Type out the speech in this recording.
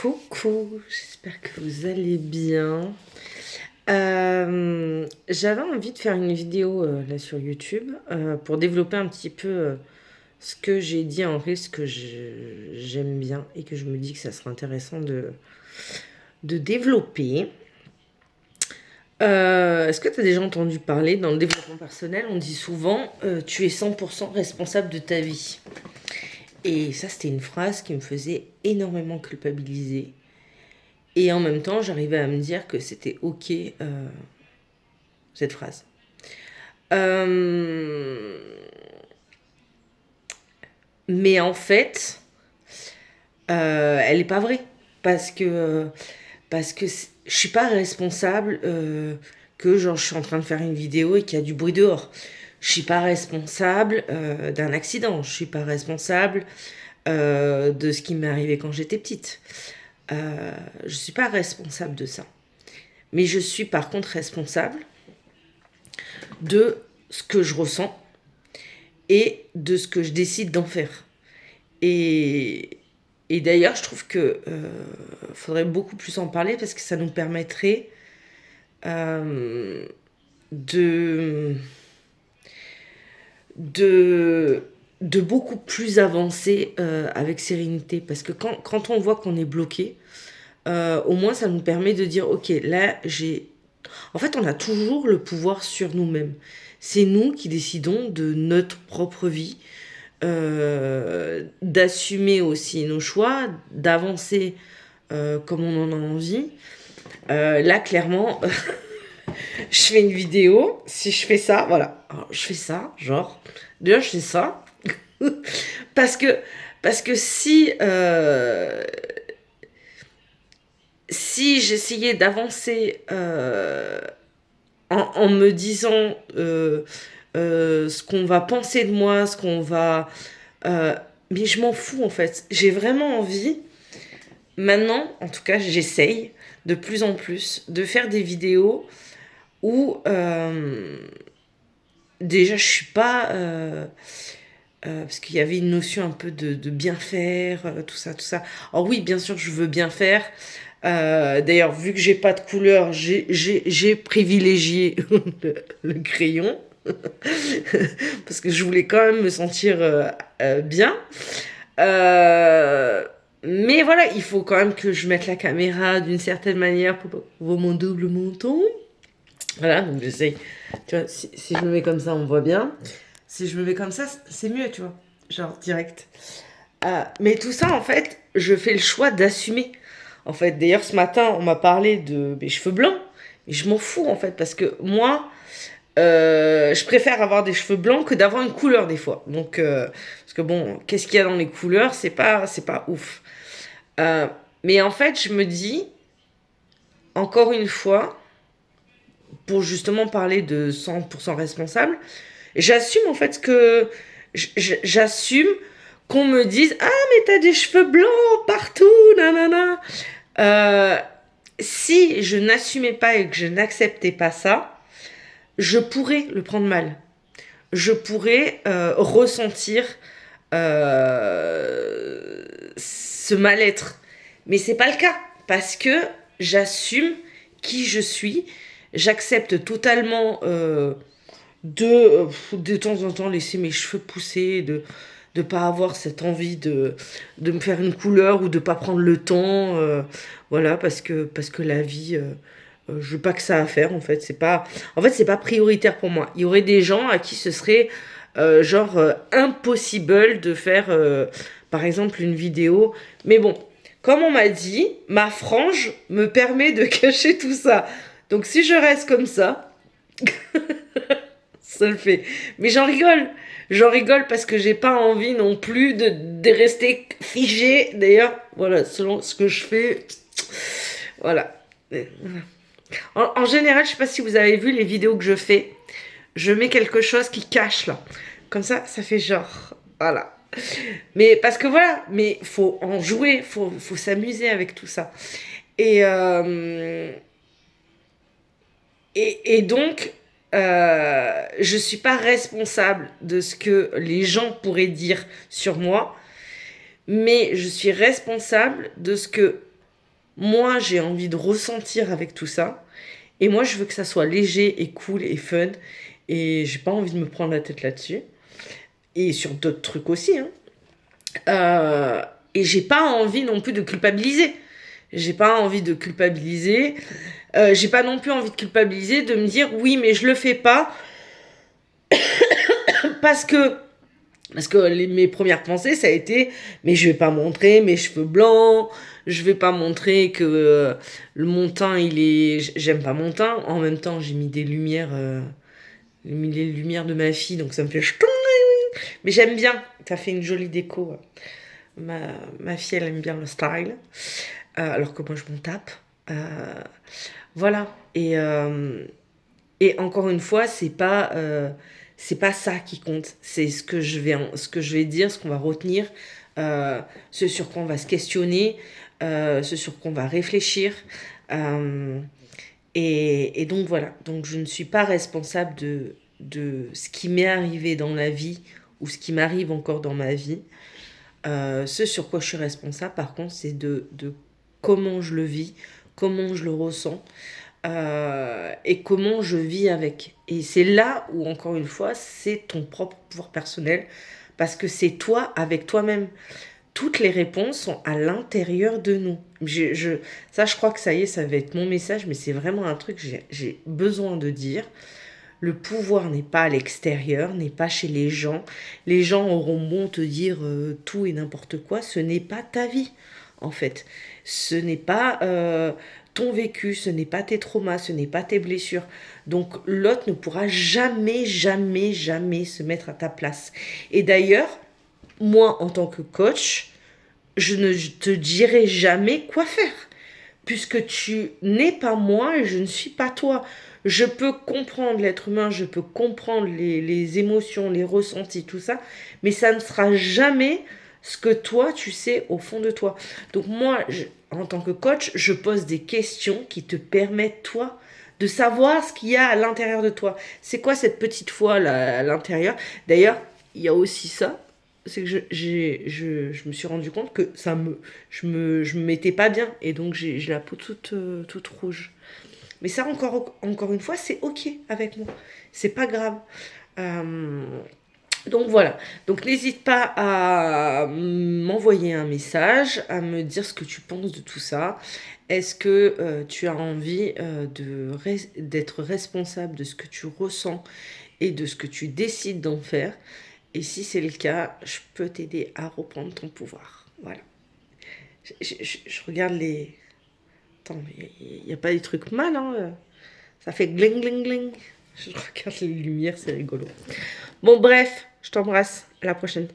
Coucou, j'espère que vous allez bien. J'avais envie de faire une vidéo là sur YouTube pour développer un petit peu ce que j'ai dit en reel, ce que j'aime bien et que je me dis que ça serait intéressant de développer. Est-ce que tu as déjà entendu parler dans le développement personnel, on dit souvent tu es 100% responsable de ta vie. Et ça, c'était une phrase qui me faisait énormément culpabiliser. Et en même temps, j'arrivais à me dire que c'était ok, cette phrase. Euh, mais en fait, elle n'est pas vraie. Parce que je suis pas responsable que genre, je suis en train de faire une vidéo et qu'il y a du bruit dehors. Je suis pas responsable d'un accident. Je suis pas responsable de ce qui m'est arrivé quand j'étais petite. Je suis pas responsable de ça. Mais je suis par contre responsable de ce que je ressens et de ce que je décide d'en faire. Et, et d'ailleurs, je trouve que faudrait beaucoup plus en parler parce que ça nous permettrait euh, de, de, de beaucoup plus avancer avec sérénité. Parce que quand on voit qu'on est bloqué, au moins ça nous permet de dire, ok, là j'ai... En fait, on a toujours le pouvoir sur nous-mêmes. C'est nous qui décidons de notre propre vie, d'assumer aussi nos choix, d'avancer comme on en a envie. Là, clairement, je fais une vidéo. Si je fais ça, voilà. Alors, je fais ça, genre. D'ailleurs, je fais ça. parce que, parce que si j'essayais d'avancer en me disant ce qu'on va penser de moi, ce qu'on va... euh, mais je m'en fous en fait. J'ai vraiment envie, maintenant, en tout cas, j'essaye de plus en plus de faire des vidéos où déjà je suis pas... parce qu'il y avait une notion un peu de bien faire, tout ça, tout ça. Alors oui, bien sûr, je veux bien faire. D'ailleurs, vu que j'ai pas de couleur, j'ai privilégié le crayon parce que je voulais quand même me sentir bien. Euh, mais voilà, il faut quand même que je mette la caméra d'une certaine manière pour pas voir mon double menton. Voilà, donc j'essaye. Tu vois, si je me mets comme ça, on me voit bien. Si je me mets comme ça, c'est mieux, tu vois. Genre direct. Mais tout ça, en fait, je fais le choix d'assumer. En fait, d'ailleurs, ce matin, on m'a parlé de mes cheveux blancs. Et je m'en fous, en fait, parce que moi, je préfère avoir des cheveux blancs que d'avoir une couleur, des fois. Donc, parce que bon, qu'est-ce qu'il y a dans les couleurs? C'est pas ouf. Euh, mais en fait, je me dis, encore une fois, pour justement parler de 100% responsable, j'assume en fait que j'assume qu'on me dise ah mais t'as des cheveux blancs partout nanana. Euh, Si je n'assumais pas et que je n'acceptais pas ça, je pourrais le prendre mal. Je pourrais ressentir ce mal-être. Mais c'est pas le cas parce que j'assume qui je suis. J'accepte totalement de temps en temps laisser mes cheveux pousser, de pas avoir cette envie de me faire une couleur ou de pas prendre le temps, voilà, parce que la vie, je veux pas que ça à faire, en fait, c'est pas prioritaire pour moi. Il y aurait des gens à qui ce serait genre impossible de faire, par exemple, une vidéo. Mais bon, comme on m'a dit, ma frange me permet de cacher tout ça. Donc si je reste comme ça le fait. Mais j'en rigole. J'en rigole parce que j'ai pas envie non plus de rester figé. D'ailleurs, voilà, selon ce que je fais. Voilà. En général, je sais pas si vous avez vu les vidéos que je fais. Je mets quelque chose qui cache là. Comme ça fait genre. Voilà. Mais parce que voilà, mais faut en jouer, faut s'amuser avec tout ça. Et, et donc, je ne suis pas responsable de ce que les gens pourraient dire sur moi, mais je suis responsable de ce que Moi, j'ai envie de ressentir avec tout ça. Et moi, je veux que ça soit léger et cool et fun. Et j'ai pas envie de me prendre la tête là-dessus. Et sur d'autres trucs aussi, hein. Euh, et j'ai pas envie non plus de culpabiliser. J'ai pas envie de culpabiliser. J'ai pas non plus envie de culpabiliser, de me dire oui, mais je le fais pas parce que mes premières pensées, ça a été, mais je vais pas montrer mes cheveux blancs, je vais pas montrer que mon teint, j'aime pas mon teint. En même temps, j'ai mis des lumières, les lumières de ma fille, donc ça me fait ch'toing. Mais j'aime bien, ça fait une jolie déco. Ma fille, elle aime bien le style, alors que moi, je m'en tape. Voilà. Et encore une fois, c'est pas ça qui compte. C'est ce que je vais dire, ce qu'on va retenir, ce sur quoi on va se questionner, ce sur quoi on va réfléchir. Euh, et donc voilà. Donc je ne suis pas responsable de ce qui m'est arrivé dans la vie ou ce qui m'arrive encore dans ma vie. Ce sur quoi je suis responsable, par contre, c'est de comment je le vis, comment je le ressens, et comment je vis avec. Et c'est là où, encore une fois, c'est ton propre pouvoir personnel, parce que c'est toi avec toi-même. Toutes les réponses sont à l'intérieur de nous. Ça, je crois que ça y est, ça va être mon message, mais c'est vraiment un truc que j'ai besoin de dire. Le pouvoir n'est pas à l'extérieur, n'est pas chez les gens. Les gens auront bon te dire tout et n'importe quoi. Ce n'est pas ta vie, en fait. Ce n'est pas ton vécu, ce n'est pas tes traumas, ce n'est pas tes blessures. Donc l'autre ne pourra jamais, jamais, jamais se mettre à ta place. Et d'ailleurs, moi, en tant que coach, je ne te dirai jamais quoi faire, puisque tu n'es pas moi et je ne suis pas toi. Je peux comprendre l'être humain, je peux comprendre les émotions, les ressentis, tout ça, mais ça ne sera jamais ce que toi, tu sais au fond de toi. Donc moi, en tant que coach, je pose des questions qui te permettent, toi, de savoir ce qu'il y a à l'intérieur de toi. C'est quoi cette petite foi là, à l'intérieur? D'ailleurs, il y a aussi ça, c'est que je me suis rendu compte que je me mettais pas bien et donc j'ai la peau toute rouge. Mais ça, encore une fois, c'est ok avec moi. C'est pas grave. Euh, donc voilà. Donc n'hésite pas à m'envoyer un message, à me dire ce que tu penses de tout ça. Est-ce que tu as envie d'être responsable de ce que tu ressens et de ce que tu décides d'en faire? Et si c'est le cas, je peux t'aider à reprendre ton pouvoir. Voilà. Je regarde les... Attends, il n'y a pas des trucs mal, hein. Ça fait gling, gling, gling. Je regarde les lumières, c'est rigolo. Bon, bref, je t'embrasse. À la prochaine.